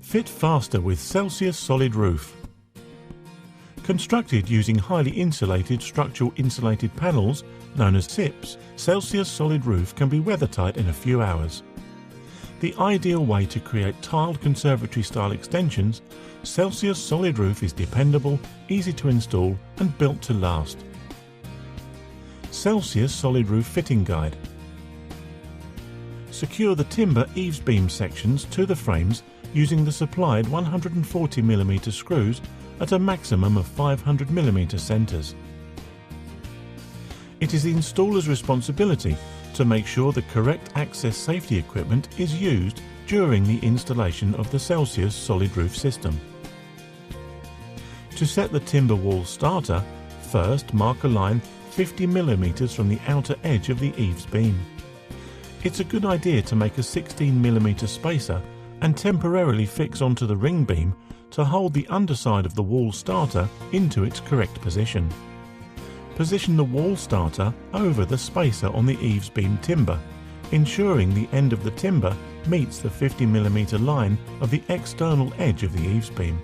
Fit faster with Celsius Solid Roof. Constructed using highly insulated structural insulated panels known as SIPs, Celsius Solid Roof can be weathertight in a few hours. The ideal way to create tiled conservatory-style extensions, Celsius Solid Roof is dependable, easy to install and built to last. Celsius Solid Roof Fitting Guide. Secure the timber eaves beam sections to the frames using the supplied 140mm screws at a maximum of 500mm centres. It is the installer's responsibility to make sure the correct access safety equipment is used during the installation of the Celsius Solid Roof system. To set the timber wall starter, first mark a line 50mm from the outer edge of the eaves beam. It's a good idea to make a 16mm spacer and temporarily fix onto the ring beam to hold the underside of the wall starter into its correct position. Position the wall starter over the spacer on the eaves beam timber, ensuring the end of the timber meets the 50mm line of the external edge of the eaves beam.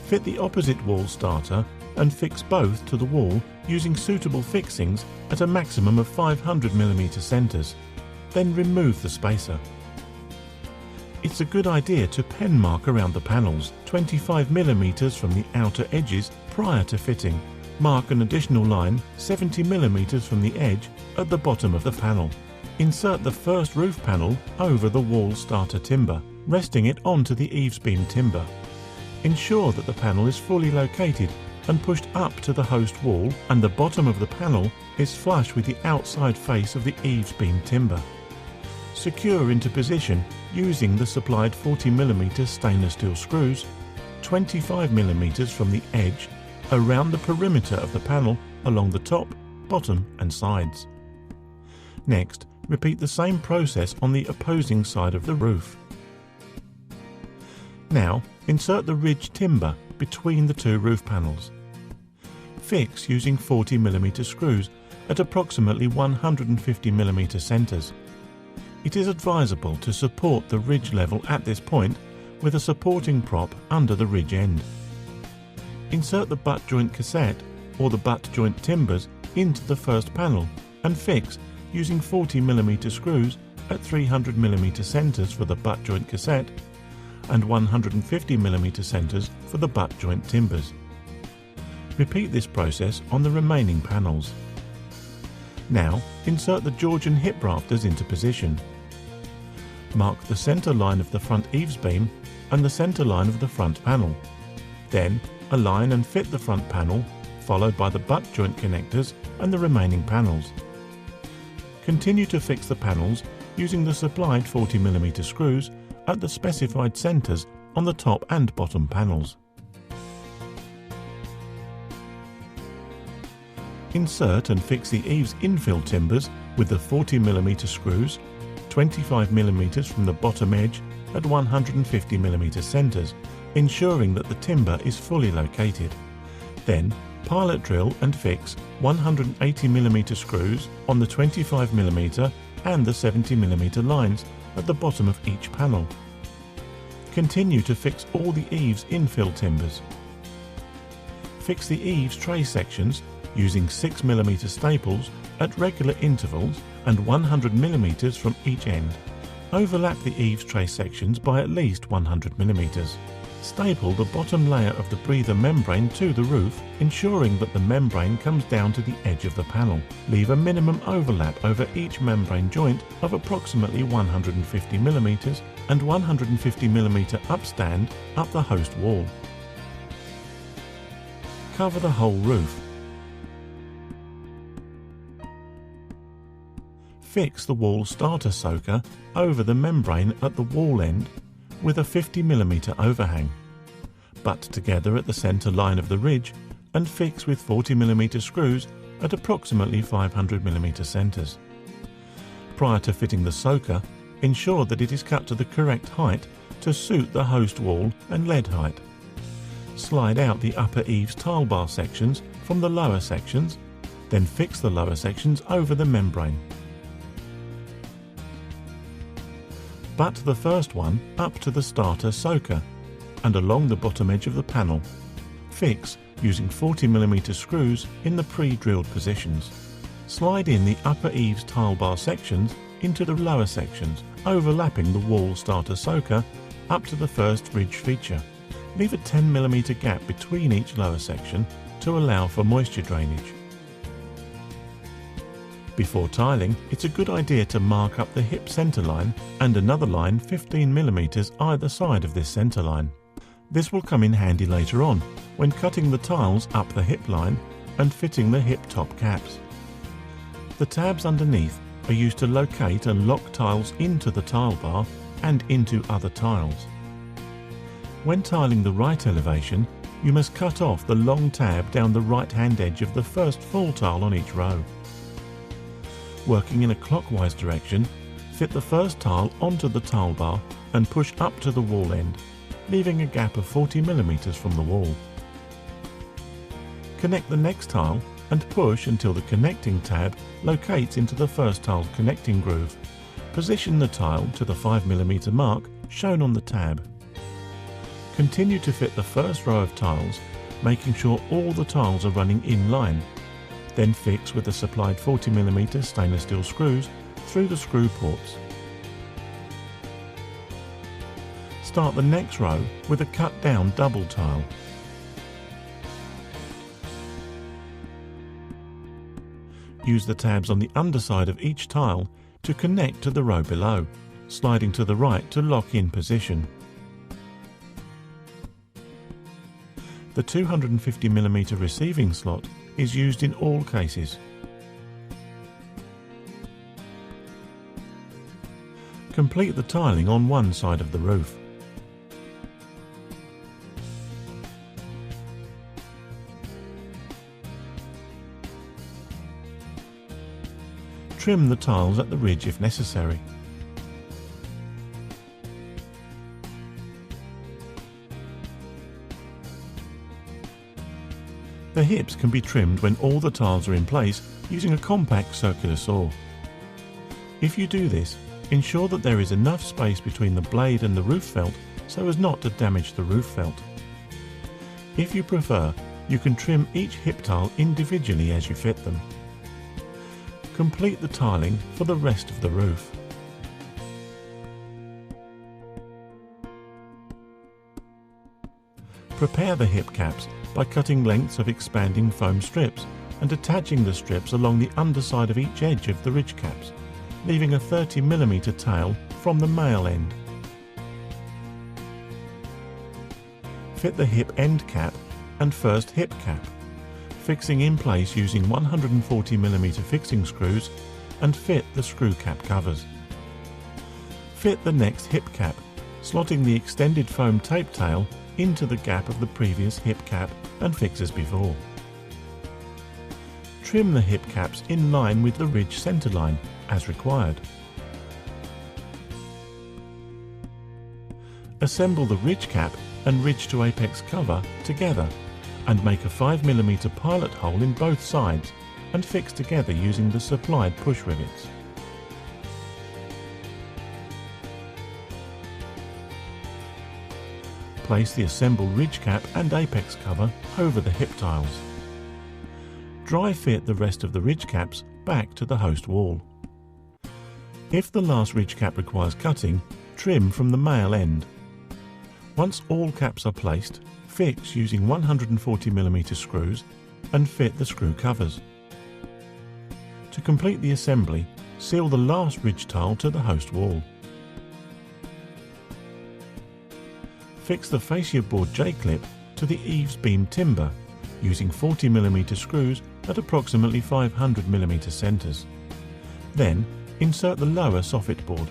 Fit the opposite wall starter and fix both to the wall using suitable fixings at a maximum of 500mm centres. Then remove the spacer. It's a good idea to pen mark around the panels 25mm from the outer edges prior to fitting. Mark an additional line 70mm from the edge at the bottom of the panel. Insert the first roof panel over the wall starter timber, resting it onto the eaves beam timber. Ensure that the panel is fully located and pushed up to the host wall, and the bottom of the panel is flush with the outside face of the eaves beam timber. Secure into position using the supplied 40mm stainless steel screws, 25mm from the edge, around the perimeter of the panel along the top, bottom and sides. Next, repeat the same process on the opposing side of the roof. Now, insert the ridge timber between the two roof panels. Fix using 40mm screws at approximately 150mm centres. It is advisable to support the ridge level at this point with a supporting prop under the ridge end. Insert the butt joint cassette or the butt joint timbers into the first panel and fix using 40mm screws at 300mm centres for the butt joint cassette and 150mm centres for the butt joint timbers. Repeat this process on the remaining panels. Now insert the Georgian hip rafters into position. Mark the centre line of the front eaves beam and the centre line of the front panel. Then align and fit the front panel, followed by the butt joint connectors and the remaining panels. Continue to fix the panels using the supplied 40mm screws at the specified centres on the top and bottom panels. Insert and fix the eaves infill timbers with the 40mm screws, 25mm from the bottom edge at 150mm centres, ensuring that the timber is fully located. Then pilot drill and fix 180mm screws on the 25mm and the 70mm lines at the bottom of each panel. Continue to fix all the eaves infill timbers. Fix the eaves tray sections using 6mm staples at regular intervals and 100mm from each end. Overlap the eaves tray sections by at least 100mm. Staple the bottom layer of the breather membrane to the roof, ensuring that the membrane comes down to the edge of the panel. Leave a minimum overlap over each membrane joint of approximately 150mm and 150mm upstand up the host wall. Cover the whole roof. Fix the wall starter soaker over the membrane at the wall end with a 50mm overhang. Butt together at the centre line of the ridge and fix with 40mm screws at approximately 500mm centres. Prior to fitting the soaker, ensure that it is cut to the correct height to suit the host wall and lead height. Slide out the upper eaves tile bar sections from the lower sections, then fix the lower sections over the membrane. butt the first one up to the starter soaker and along the bottom edge of the panel. Fix using 40mm screws in the pre-drilled positions. Slide in the upper eaves tile bar sections into the lower sections, overlapping the wall starter soaker up to the first ridge feature. Leave a 10mm gap between each lower section to allow for moisture drainage. Before tiling, it's a good idea to mark up the hip centre line and another line 15mm either side of this centre line. This will come in handy later on when cutting the tiles up the hip line and fitting the hip top caps. The tabs underneath are used to locate and lock tiles into the tile bar and into other tiles. When tiling the right elevation, you must cut off the long tab down the right-hand edge of the first full tile on each row. Working in a clockwise direction, fit the first tile onto the tile bar and push up to the wall end, leaving a gap of 40mm from the wall. Connect the next tile and push until the connecting tab locates into the first tile's connecting groove. Position the tile to the 5mm mark shown on the tab. Continue to fit the first row of tiles, making sure all the tiles are running in line. Then fix with the supplied 40mm stainless steel screws through the screw ports. Start the next row with a cut down double tile. Use the tabs on the underside of each tile to connect to the row below, sliding to the right to lock in position. The 250mm receiving slot is used in all cases. Complete the tiling on one side of the roof. Trim the tiles at the ridge if necessary. The hips can be trimmed when all the tiles are in place using a compact circular saw. If you do this, ensure that there is enough space between the blade and the roof felt so as not to damage the roof felt. If you prefer, you can trim each hip tile individually as you fit them. Complete the tiling for the rest of the roof. Prepare the hip caps by cutting lengths of expanding foam strips and attaching the strips along the underside of each edge of the ridge caps, leaving a 30mm tail from the male end. Fit the hip end cap and first hip cap, fixing in place using 140mm fixing screws, and fit the screw cap covers. Fit the next hip cap, slotting the extended foam tape tail into the gap of the previous hip cap and fix as before. Trim the hip caps in line with the ridge centre line as required. Assemble the ridge cap and ridge to apex cover together and make a 5mm pilot hole in both sides and fix together using the supplied push rivets. Place the assembled ridge cap and apex cover over the hip tiles. Dry fit the rest of the ridge caps back to the host wall. If the last ridge cap requires cutting, trim from the male end. Once all caps are placed, fix using 140mm screws and fit the screw covers. To complete the assembly, seal the last ridge tile to the host wall. Fix the fascia board J-clip to the eaves beam timber using 40mm screws at approximately 500mm centres. Then insert the lower soffit board.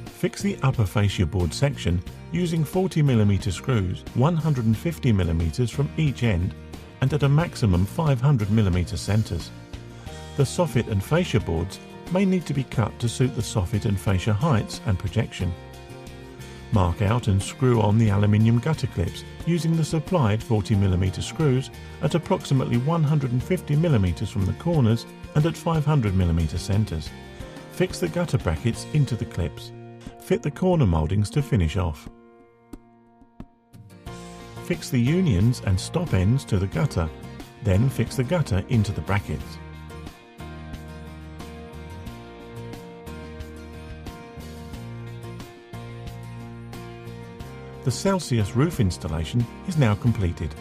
Fix the upper fascia board section using 40mm screws 150mm from each end and at a maximum 500mm centres. The soffit and fascia boards may need to be cut to suit the soffit and fascia heights and projection. Mark out and screw on the aluminium gutter clips using the supplied 40mm screws at approximately 150mm from the corners and at 500mm centres. Fix the gutter brackets into the clips. Fit the corner mouldings to finish off. Fix the unions and stop ends to the gutter, then fix the gutter into the brackets. The Celsius roof installation is now completed.